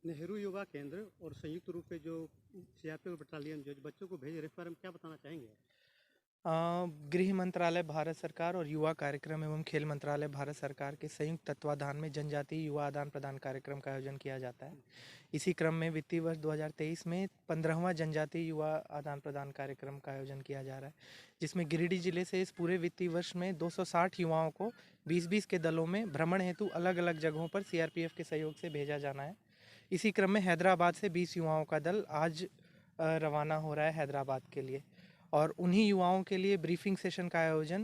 नेहरू युवा केंद्र और संयुक्त रूप से जो सीआरपीएफ बटालियन जो बच्चों को भेज रहे हैं, इस बारे में क्या बताना चाहेंगे? गृह मंत्रालय भारत सरकार और युवा कार्यक्रम एवं खेल मंत्रालय भारत सरकार के संयुक्त तत्वाधान में जनजातीय युवा आदान प्रदान कार्यक्रम का आयोजन किया जाता है। इसी क्रम में वित्तीय वर्ष 2023 में 15वां जनजातीय युवा आदान प्रदान कार्यक्रम का आयोजन किया जा रहा है, जिसमें गिरिडीह जिले से इस पूरे वित्तीय वर्ष में 260 युवाओं को 20-20 के दलों में भ्रमण हेतु अलग अलग जगहों पर सीआरपीएफ के सहयोग से भेजा जाना है। इसी क्रम में हैदराबाद से 20 युवाओं का दल आज रवाना हो रहा है हैदराबाद के लिए, और उन्हीं युवाओं के लिए ब्रीफिंग सेशन का आयोजन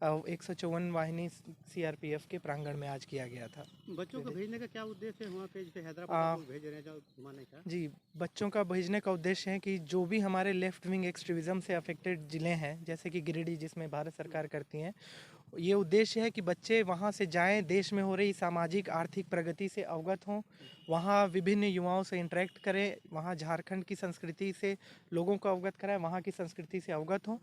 154 वाहिनी सीआरपीएफ के प्रांगण में आज किया गया था। बच्चों को भेजने का क्या उद्देश्य है वहाँ पे, जैसे हैदराबाद को भेज रहे हैं जो घुमाने का? जी, बच्चों का भेजने का उद्देश्य है कि जो भी हमारे लेफ्ट विंग एक्सट्रीमिज्म से अफेक्टेड ज़िले हैं, जैसे कि गिरिडीह जिसमें भारत सरकार करती हैं, ये उद्देश्य है कि बच्चे वहाँ से जाएं, देश में हो रही सामाजिक आर्थिक प्रगति से अवगत हों, वहाँ विभिन्न युवाओं से इंटरेक्ट करें, वहाँ झारखंड की संस्कृति से लोगों को अवगत कराएं, वहाँ की संस्कृति से अवगत हों,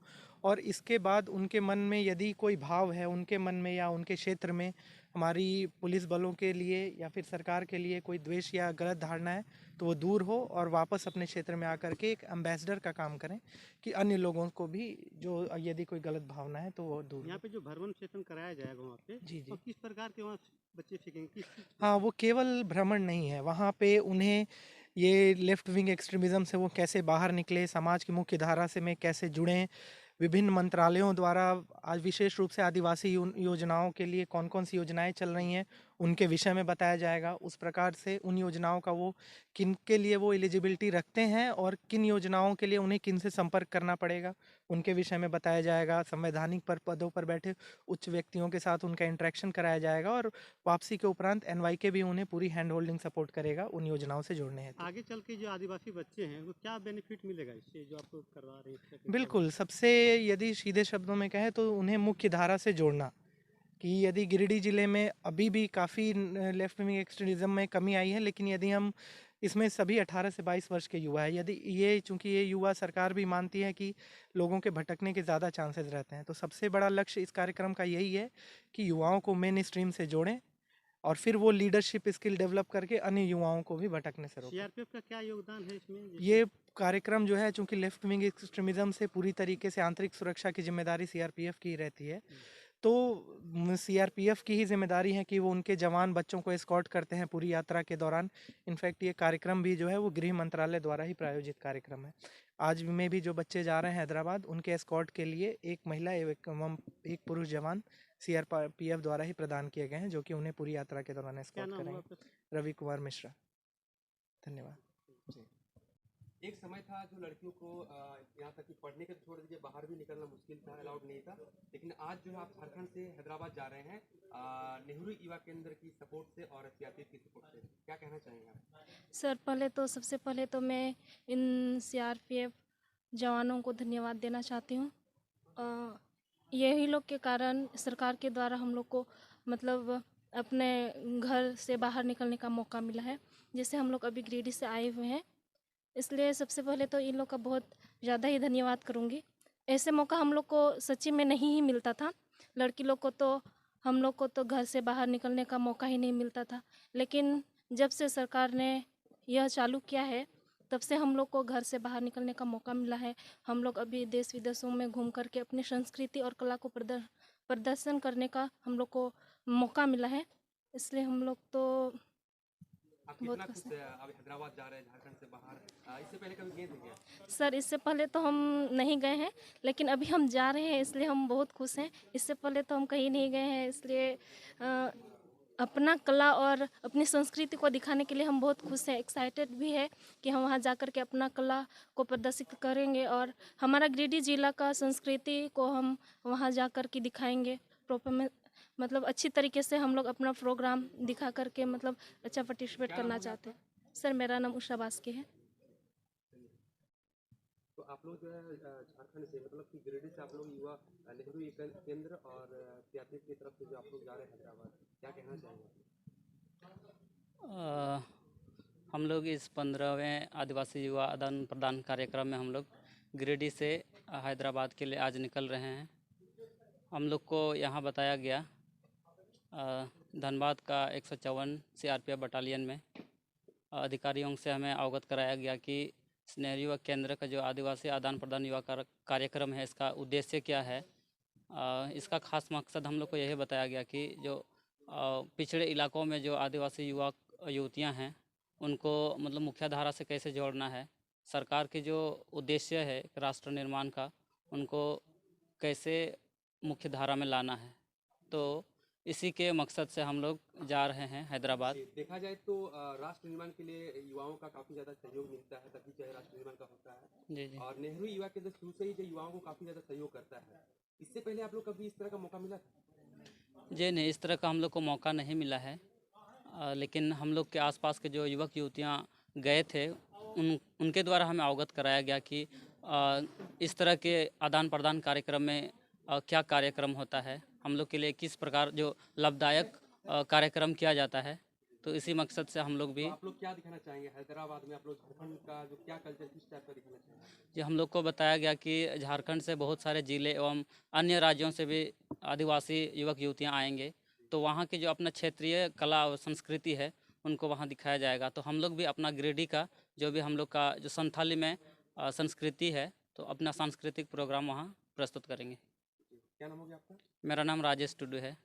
और इसके बाद उनके मन में यदि कोई भाव है, उनके मन में या उनके क्षेत्र में हमारी पुलिस बलों के लिए या फिर सरकार के लिए कोई द्वेष या गलत धारणा है, तो वो दूर हो और वापस अपने क्षेत्र में आकर के एक एम्बेसडर का काम करें कि अन्य लोगों को भी जो यदि कोई गलत भावना है तो वो दूर। यहाँ पे जो भ्रमण सेशन कराया जाएगा वहाँ पे, जी जी, और किस प्रकार के वहाँ बच्चे सीखेंगे? हाँ, वो केवल भ्रमण नहीं है, वहाँ पे उन्हें ये लेफ्ट विंग एक्सट्रीमिज्म से वो कैसे बाहर निकले, समाज की मुख्य धारा से में कैसे जुड़ें, विभिन्न मंत्रालयों द्वारा आज विशेष रूप से आदिवासी योजनाओं के लिए कौन कौन सी योजनाएं चल रही हैं उनके विषय में बताया जाएगा। उस प्रकार से उन योजनाओं का वो किन के लिए वो एलिजिबिलिटी रखते हैं और किन योजनाओं के लिए उन्हें किन से संपर्क करना पड़ेगा उनके विषय में बताया जाएगा। संवैधानिक पदों पर बैठे उच्च व्यक्तियों के साथ उनका इंटरेक्शन कराया जाएगा, और वापसी के उपरांत एनवाईके भी उन्हें पूरी हैंड होल्डिंग सपोर्ट करेगा उन योजनाओं से जुड़ने हैं। आगे चल के जो आदिवासी बच्चे हैं वो क्या बेनिफिट मिलेगा इससे जो आप करवा रहे हैं? बिल्कुल, सबसे यदि सीधे शब्दों में कहें तो उन्हें मुख्य धारा से जोड़ना, कि यदि गिरिडीह जिले में अभी भी काफ़ी लेफ्ट विंग एक्सट्रीमिज्म में कमी आई है, लेकिन यदि हम इसमें सभी 18 से 22 वर्ष के युवा है, यदि ये चूंकि ये युवा सरकार भी मानती है कि लोगों के भटकने के ज़्यादा चांसेस रहते हैं, तो सबसे बड़ा लक्ष्य इस कार्यक्रम का यही है कि युवाओं को मेन स्ट्रीम से जोड़ें और फिर वो लीडरशिप स्किल डेवलप करके अन्य युवाओं को भी भटकने से रोकें। सीआरपीएफ का क्या योगदान है इसमें? ये कार्यक्रम जो है, चूंकि लेफ्ट विंग एक्सट्रीमिज्म से पूरी तरीके से आंतरिक सुरक्षा की जिम्मेदारी सीआरपीएफ की रहती है, तो सीआरपीएफ की ही जिम्मेदारी है कि वो उनके जवान बच्चों को एस्कॉर्ट करते हैं पूरी यात्रा के दौरान। इनफैक्ट ये कार्यक्रम भी जो है वो गृह मंत्रालय द्वारा ही प्रायोजित कार्यक्रम है। आज में भी जो बच्चे जा रहे हैं हैदराबाद, उनके एस्कॉर्ट के लिए एक महिला एवं एक पुरुष जवान सीआरपीएफ द्वारा ही प्रदान किए गए हैं, जो कि उन्हें पूरी यात्रा के दौरान एस्कॉर्ट करेंगे। रवि कुमार मिश्रा। धन्यवाद। एक समय था जो लड़कियों को यहाँ तक कि पढ़ने के छोड़ दीजिए, बाहर भी निकलना मुश्किल था, अलाउड नहीं था, लेकिन आज जो है आप झारखंड से हैदराबाद जा रहे हैं नेहरू युवा केंद्र की सपोर्ट से और सीआरपीएफ की सपोर्ट से, क्या कहना चाहेंगे आप? सर, सबसे पहले तो मैं इन सीआरपीएफ जवानों को धन्यवाद देना चाहती हूँ। यही लोग के कारण सरकार के द्वारा हम लोग को मतलब अपने घर से बाहर निकलने का मौका मिला है, जैसे हम लोग अभी गिरिडीह से आए हुए हैं, इसलिए सबसे पहले तो इन लोग का बहुत ज़्यादा ही धन्यवाद करूँगी। ऐसे मौका हम लोग को सच्ची में नहीं ही मिलता था। लड़की लोग को तो हम लोग को तो घर से बाहर निकलने का मौका ही नहीं मिलता था, लेकिन जब से सरकार ने यह चालू किया है तब से हम लोग को घर से बाहर निकलने का मौका मिला है। हम लोग अभी देश विदेशों में घूम करके अपनी संस्कृति और कला को प्रदर्शन करने का हम लोग को मौका मिला है, इसलिए हम लोग तो आप कितना खुश है अब हैदराबाद जा रहे हैं झारखंड से बाहर? इससे पहले कभी गए थे क्या? सर, इससे पहले तो हम नहीं गए हैं, लेकिन अभी हम जा रहे हैं इसलिए हम बहुत खुश हैं। इससे पहले तो हम कहीं नहीं गए हैं, इसलिए अपना कला और अपनी संस्कृति को दिखाने के लिए हम बहुत खुश हैं, एक्साइटेड भी है कि हम वहाँ जाकर के अपना कला को प्रदर्शित करेंगे और हमारा गिरिडीह जिला का संस्कृति को हम वहाँ जाकर के दिखाएंगे प्रॉपर में, मतलब अच्छी तरीके से हम लोग अपना प्रोग्राम दिखा करके मतलब अच्छा पार्टिसिपेट करना चाहते हैं। सर, मेरा नाम उषा बास्के है। तो आप लोग जो है झारखंड से मतलब कि गिरिडीह से आप लोग युवा नेहरू युवा केंद्र और सीआरपीएफ की तरफ से जो आप लोग जा रहे हैं हैदराबाद, क्या कहना चाहेंगे? हम लोग इस 15वें आदिवासी युवा आदान प्रदान कार्यक्रम में हम लोग गिरिडीह से हैदराबाद के लिए आज निकल रहे हैं। हम लोग को यहाँ बताया गया धनबाद का 154 सीआरपीएफ बटालियन में अधिकारियों से हमें अवगत कराया गया कि नेहरू युवा केंद्र का जो आदिवासी आदान प्रदान युवा कार्यक्रम है, इसका उद्देश्य क्या है। इसका खास मकसद हम लोग को यही बताया गया कि जो पिछड़े इलाकों में जो आदिवासी युवा युवतियां हैं, उनको मतलब मुख्य धारा से कैसे जोड़ना है। सरकार की जो उद्देश्य है राष्ट्र निर्माण का, उनको कैसे मुख्य धारा में लाना है। तो इसी के मकसद से हम लोग जा रहे हैं हैदराबाद। देखा जाए तो राष्ट्र निर्माण के लिए युवाओं का काफ़ी ज़्यादा सहयोग मिलता है, तभी चाहे राष्ट्र निर्माण का होता है। जी जी। और नेहरू युवा केंद्र शुरू से ही जो युवाओं को काफ़ी ज़्यादा सहयोग करता है। इससे पहले आप लोग कभी इस तरह का मौका मिला था? जी नहीं, इस तरह का हम लोग को मौका नहीं मिला है। लेकिन हम लोग के आसपास के जो युवक युवतियाँ गए थे, उनके द्वारा हमें अवगत कराया गया कि इस तरह के आदान प्रदान कार्यक्रम में क्या कार्यक्रम होता है, हम लोग के लिए किस प्रकार जो लाभदायक कार्यक्रम किया जाता है। तो इसी मकसद से हम लोग भी तो आप लोग क्या दिखाना चाहेंगे हैदराबाद में? आप लोग झारखंड का जो क्या कल्चर किस टाइप का दिखाना चाहेंगे? जी, हम लोग को बताया गया कि झारखंड से बहुत सारे ज़िले एवं अन्य राज्यों से भी आदिवासी युवक युवतियाँ आएंगे, तो वहाँ की जो अपना क्षेत्रीय कला और संस्कृति है, उनको वहाँ दिखाया जाएगा। तो हम लोग भी अपना गिरिडीह का जो भी हम लोग का जो संथाली में संस्कृति है, तो अपना सांस्कृतिक प्रोग्राम वहाँ प्रस्तुत करेंगे। क्या नाम हो गया आपका? मेरा नाम राजेश टुडू है।